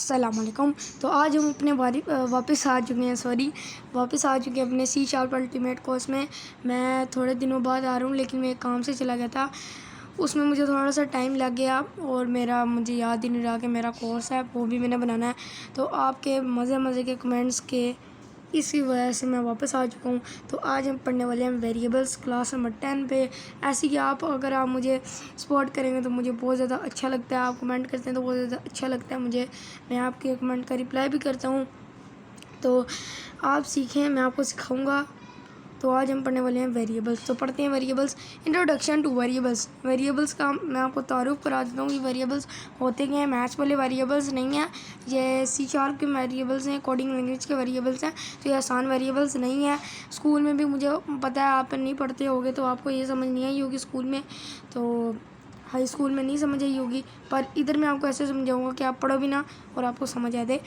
अस्सलामुअलैकुम। तो आज हम अपने वापस आ चुके हैं अपने सी शार्प अल्टीमेट कोर्स में। मैं थोड़े दिनों बाद आ रहा हूँ, लेकिन मैं काम से चला गया था, उसमें मुझे थोड़ा सा टाइम लग गया और मुझे याद ही नहीं रहा कि मेरा कोर्स है वो भी मैंने बनाना है। तो आपके मज़े के कमेंट्स के इसी वजह से मैं वापस आ चुका हूँ। तो आज हम पढ़ने वाले हैं वेरिएबल्स क्लास नंबर 10 पे। ऐसी कि अगर आप मुझे सपोर्ट करेंगे तो मुझे बहुत ज़्यादा अच्छा लगता है। आप कमेंट करते हैं तो बहुत ज़्यादा अच्छा लगता है मुझे। मैं आपके कमेंट का रिप्लाई भी करता हूँ। तो आप सीखें, मैं आपको सिखाऊंगा। तो आज हम पढ़ने वाले हैं वेरिएबल्स। तो पढ़ते हैं variables. Introduction two variables. Variables का मैं आपको तारुफ करा देता हूँ कि वेरिएबल्स होते क्या हैं। मैथ्स वाले वेरिएबल्स नहीं हैं, ये सी शार्प के वेरिएबल्स हैं, कोडिंग लैंग्वेज के वेरिएबल्स हैं। तो ये आसान वेरिएबल्स नहीं है। स्कूल में भी मुझे पता है आप नहीं पढ़ते होगे तो आपको ये समझ नहीं आई होगी स्कूल में, तो हाई स्कूल में नहीं समझ आई होगी, पर इधर मैं आपको ऐसे समझाऊँगा कि आप पढ़ो भी ना और आपको समझ आ दे,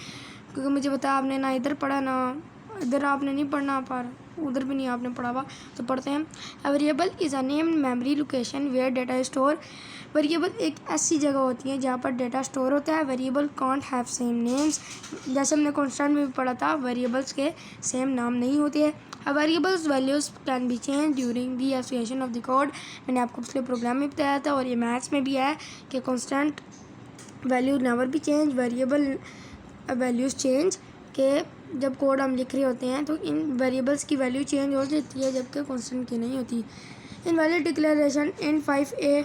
क्योंकि मुझे पता है आपने ना इधर पढ़ा ना इधर आपने नहीं पढ़ना, पर उधर भी नहीं आपने पढ़ा हुआ। तो पढ़ते हैं। A variable is a name memory location where data store. Variable एक ऐसी जगह होती है जहाँ पर डेटा स्टोर होता है। Variable can't have same names. जैसे हमने कॉन्स्टेंट में भी पढ़ा था, वेरिएबल्स के सेम नाम नहीं होते हैं। A variables values can be change during the association of the code. मैंने आपको पिछले प्रोग्राम में बताया था और ये मैथ्स में भी है कि constant value never be change, variable values change, के जब कोड हम लिख रहे होते हैं तो इन वेरिएबल्स की वैल्यू चेंज हो जाती है, जबकि कांस्टेंट की नहीं होती। Invalid declaration int 5a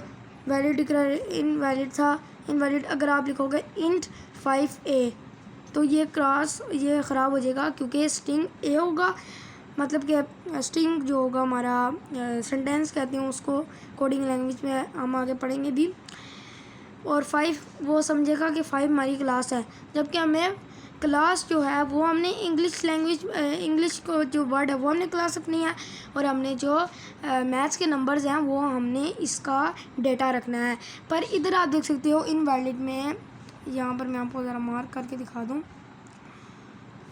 invalid था। इनवैलिड अगर आप लिखोगे int 5a तो ये ख़राब हो जाएगा, क्योंकि स्ट्रिंग a होगा, मतलब कि स्ट्रिंग जो होगा हमारा सेंटेंस कहते हैं उसको, कोडिंग लैंग्वेज में हम आगे पढ़ेंगे भी। और 5 वो समझेगा कि 5 हमारी क्लास है, जबकि हमें क्लास जो है वो हमने इंग्लिश को जो वर्ड है वो हमने क्लास रखनी है, और हमने जो मैथ्स के नंबर्स हैं वो हमने इसका डेटा रखना है। पर इधर आप देख सकते हो इनवैलिड में, यहाँ पर मैं आपको ज़रा मार्क करके दिखा दूँ।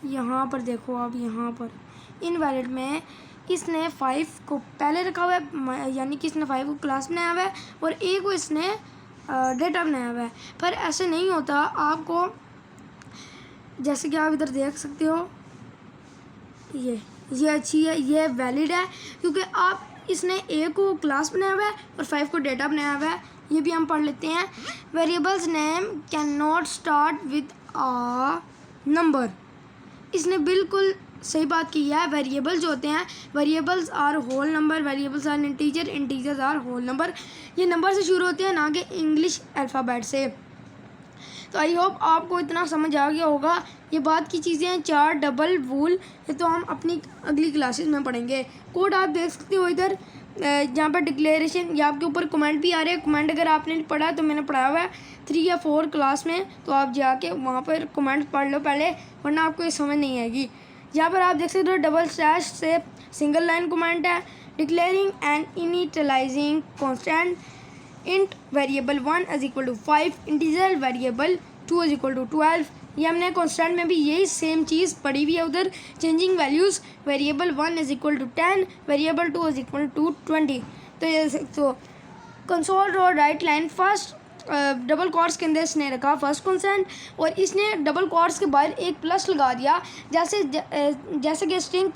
यहाँ पर देखो आप, यहाँ पर इनवैलिड में इसने 5 को पहले रखा हुआ है, यानी कि इसने 5 को क्लास बनाया हुआ है और a को इसने डेटा बनाया हुआ है। पर ऐसे नहीं होता। आपको जैसे कि आप इधर देख सकते हो, ये अच्छी है, ये वैलिड है, क्योंकि आप इसने a को क्लास बनाया हुआ है और 5 को डेटा बनाया हुआ है। ये भी हम पढ़ लेते हैं। Variables name can not start with a number. इसने बिल्कुल सही बात की है। वेरिएबल जो होते हैं, variables are whole number, variables are integer, integers are whole number. ये नंबर से शुरू होते हैं, ना कि इंग्लिश अल्फ़ाबेट से। तो आई होप आपको इतना समझ आ गया होगा। ये बात की चीज़ें हैं। चार डबल वूल, ये तो हम अपनी अगली क्लासेस में पढ़ेंगे। कोड आप देख सकते हो इधर, जहाँ पर डिक्लेरेशन, या आपके ऊपर कमेंट भी आ रहे हैं। कमेंट अगर आपने नहीं पढ़ा तो मैंने पढ़ाया हुआ है 3 या 4 क्लास में, तो आप जाके वहाँ पर कमेंट पढ़ लो पहले, वरना आपको ये समझ नहीं आएगी। यहाँ पर आप देख सकते हो डबल स्लैश से सिंगल लाइन कमेंट है। Declaring and initialising constant int variable 1 is equal to 5, integer variable 2 is equal to 12। ये हमने कॉन्स्टेंट में भी यही सेम चीज़ पढ़ी हुई है उधर। Changing values, variable 1 is equal to 10, variable 2 is equal to 20। तो console row write line first double quotes के अंदर इसने रखा फर्स्ट कॉन्स्टेंट, और इसने डबल कॉर्ड्स के बाहर एक प्लस लगा दिया। जैसे कि स्ट्रिंग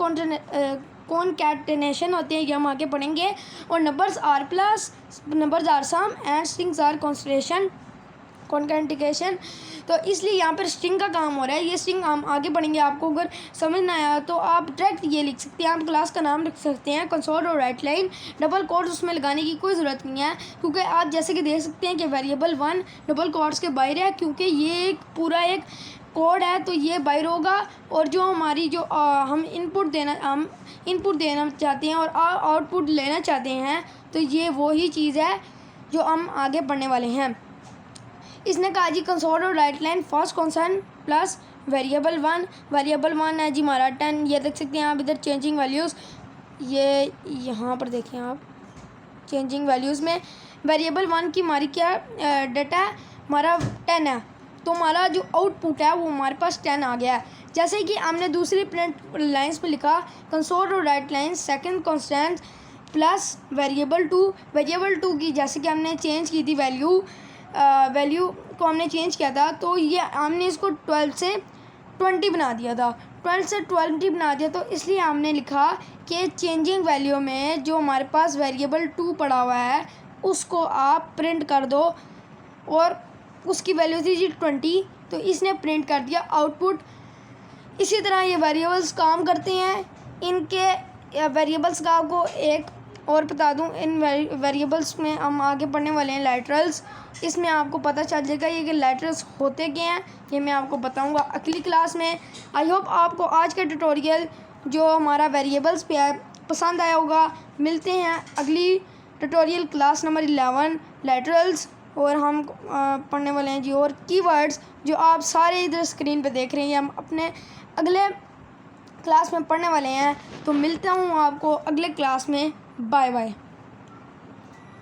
कॉन्कैटेनेशन होते हैं, ये हम आगे पढ़ेंगे। और numbers are plus, numbers are sum and strings are constellation concatenation. तो इसलिए यहाँ पर स्ट्रिंग का काम हो रहा है। ये स्ट्रिंग हम आगे पढ़ेंगे। आपको अगर समझ ना आया तो आप डायरेक्ट ये लिख सकते हैं, आप क्लास का नाम लिख सकते हैं कंसोल और राइट लाइन। डबल कोड्स उसमें लगाने की कोई ज़रूरत नहीं है, क्योंकि आप जैसे कि देख सकते हैं कि वेरिएबल 1 डबल कोड्स के बाहर है, क्योंकि ये एक पूरा एक कोड है, तो ये बाहर होगा। और जो हमारी जो हम इनपुट देना चाहते हैं और आउटपुट लेना चाहते हैं, तो ये वही चीज़ है जो हम आगे पढ़ने वाले हैं। इसने कहा जी कंसोल और right line first constant plus variable 1 है जी हमारा 10। ये देख सकते हैं आप इधर चेंजिंग वैल्यूज़, ये यहाँ पर देखें आप, चेंजिंग वैल्यूज़ में वेरिएबल 1 की हमारी क्या डेटा है, हमारा 10 है, तो हमारा जो आउटपुट है वो हमारे पास 10 आ गया है। जैसे कि हमने दूसरी प्रिंट लाइन्स पे लिखा कंसोल और right line second constant plus variable 2 की जैसे कि हमने चेंज की थी वैल्यू को हमने चेंज किया था, तो ये हमने इसको 12 से 20 बना दिया था, 12 से 20 बना दिया। तो इसलिए हमने लिखा कि चेंजिंग वैल्यू में जो हमारे पास वेरिएबल 2 पड़ा हुआ है उसको आप प्रिंट कर दो, और उसकी वैल्यू थी जी 20, तो इसने प्रिंट कर दिया आउटपुट। इसी तरह ये वेरिएबल्स काम करते हैं। इनके वेरिएबल्स का आपको एक और बता दूं, इन वेरिएबल्स में हम आगे पढ़ने वाले हैं लैटरल्स। इसमें आपको पता चल जाएगा ये कि लैटरल्स होते क्या हैं, ये मैं आपको बताऊंगा अगली क्लास में। आई होप आपको आज का ट्यूटोरियल जो हमारा वेरिएबल्स पे है पसंद आया होगा। मिलते हैं अगली ट्यूटोरियल क्लास नंबर 11 लैटरल्स, और हम पढ़ने वाले हैं जी और कीवर्ड्स जो आप सारे इधर स्क्रीन पे देख रहे हैं, हम अपने अगले क्लास में पढ़ने वाले हैं। तो मिलता हूँ आपको अगले क्लास में। Bye bye.